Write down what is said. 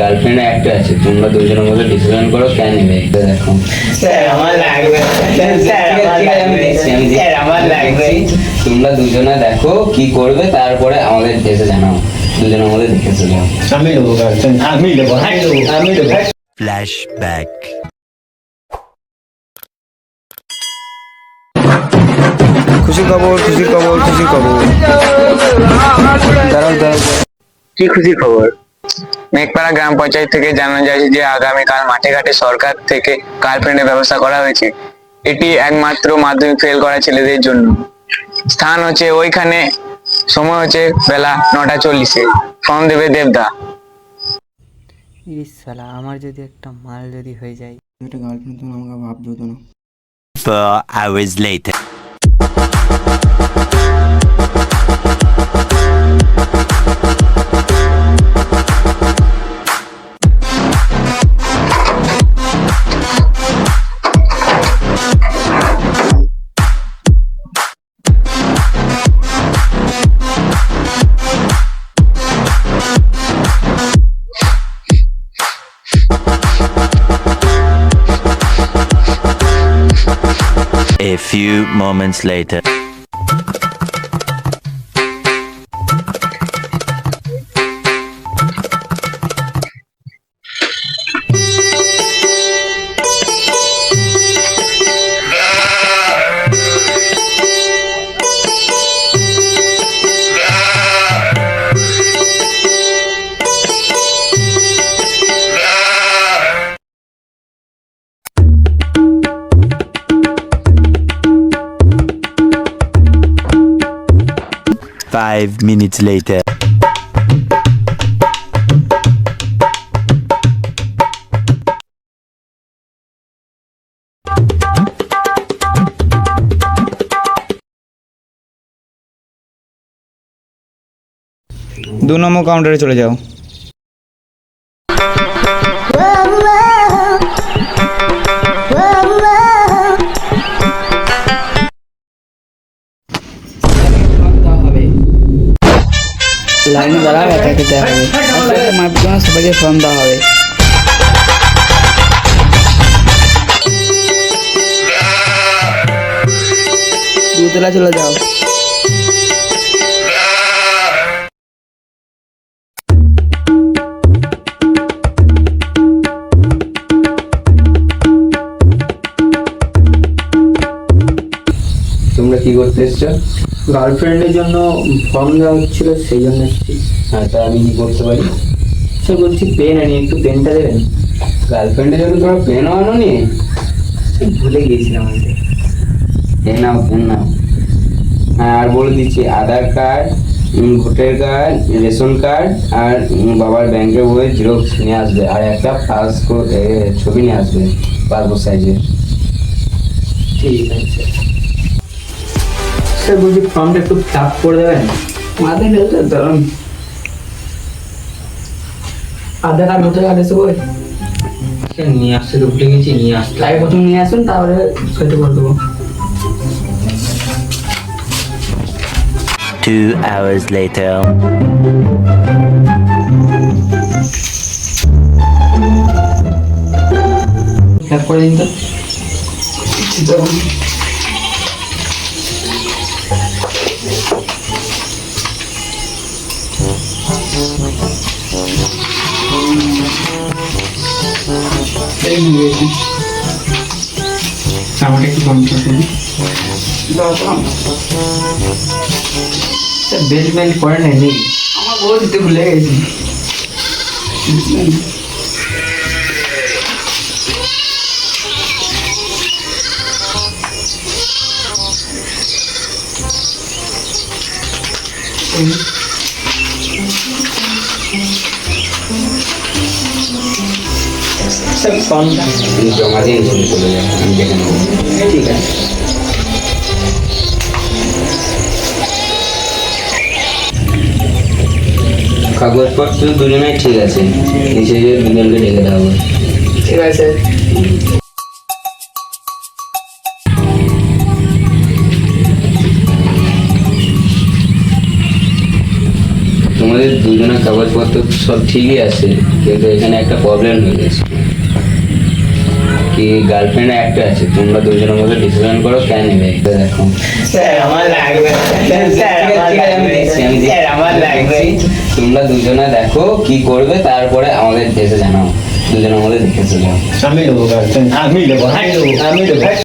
Girlfriend একটা আছে, তোমরা দুজনের মধ্যে ডিসিশন করো কে নেবে। দেখো স্যার আমার লাগবে, স্যার আমার লাগবে, স্যার আমার লাগবে। তোমরা দুজনে দেখো কি করবে, তারপরে আমাদের এসে জানাও, দুজনের মধ্যে দেখে চলে যাও। আমি নেবো গার্লফ্রেন্ড, আমি নেবো, আমি নেবো। Flashback. খুশির খবর, খুশির খবর, খুশির খবর। দাঁড়াও দাঁড়াও। কি খুশির খবর? মেঘপাড়া গ্রাম পঞ্চায়েত থেকে জানানো যায় যে আগামীকাল মাঠে ঘাটে সরকার থেকে গার্লফ্রেন্ডের ব্যবস্থা করা হয়েছে। এটি একমাত্র মাধ্যমিক ফেল করা ছেলেদের জন্য। স্থান হচ্ছে ওইখানে, সময় হচ্ছে বেলা 9:40। ফর্ম দেবে দেবদা। ইস শালা, আমার যদি একটা মাল যদি হয়ে যায়। একটা গার্লফ্রেন্ড তো আমাকে ভাবতে হতো না। 4 hours later. A few moments later. Five minutes later. দু নম্বর কাউন্টারে চলে যাও। লাইনে দাঁড়া, ব্যথা খেতে হবে, মারবে না, সবাইকে ফর্ম দেওয়া হবে। দুতলা চলে যাও। তোমরা কি করতে এসছো? গার্লফ্রেন্ডের জন্য ফর্ম দেওয়া হচ্ছিল, সেই জন্য এসেছি। হ্যাঁ, তা আমি কি করতে পারি? সে বলছি পেন আনি, একটু পেনটা দেবেন। গার্লফ্রেন্ডের জন্য তোমরা পেন আনো নি? ভুলে গিয়েছিলাম আমাদের। পেন নাও, পেন নাও। হ্যাঁ, আর বলে দিচ্ছি, Aadhaar card, voter card, ration card আর বাবার ব্যাংকের বই জেরক্স নিয়ে আসবে, আর একটা পাসপোর্ট ছবি নিয়ে আসবে, পাসপোর্ট সাইজের। ঠিক আছে স্যার, বলছি ফর্মটা একটু টাপ করে দেবেন। মাথায় ফেলতে ধরুন, আধার কার্ড ভোটার কার্ড এসে বই নিয়ে আসতে তো ভুলে গেছি, নিয়ে আসতে আগে প্রথম নিয়ে আসুন, তারপরে সেটা করে দেবো। 2 hours later. ট্যাপ করে দিন তো। আমাকে একটু কম করুন। বেলমেন্ট করে নেই নাকি? আমার বউ দিতে ভুলে গেছি। সব ফর্মটা জমা দিয়ে চলে যাবে, আমি দেখে নেবো। ঠিক আছে। কাগজপত্র দুজনেই ঠিক আছে, নিচে যে দুজনকে ডেকে দেওয়া হবে। ঠিক আছে। তোমাদের দুজনের কাগজপত্র সব ঠিকই আছে, কিন্তু এখানে একটা প্রবলেম হয়ে গেছে। কি গার্লফ্রেন্ড একটা আছে, তোমরা দুজনের মধ্যে ডিসিশন করো কেন নেবে এটা দেখো। তোমরা দুজনে দেখো কি করবে, তারপরে আমাদের এসে জানাও, দুজনের মধ্যে দেখেছো। আমি নেবো গার্লফ্রেন্ড, আমি নেবো।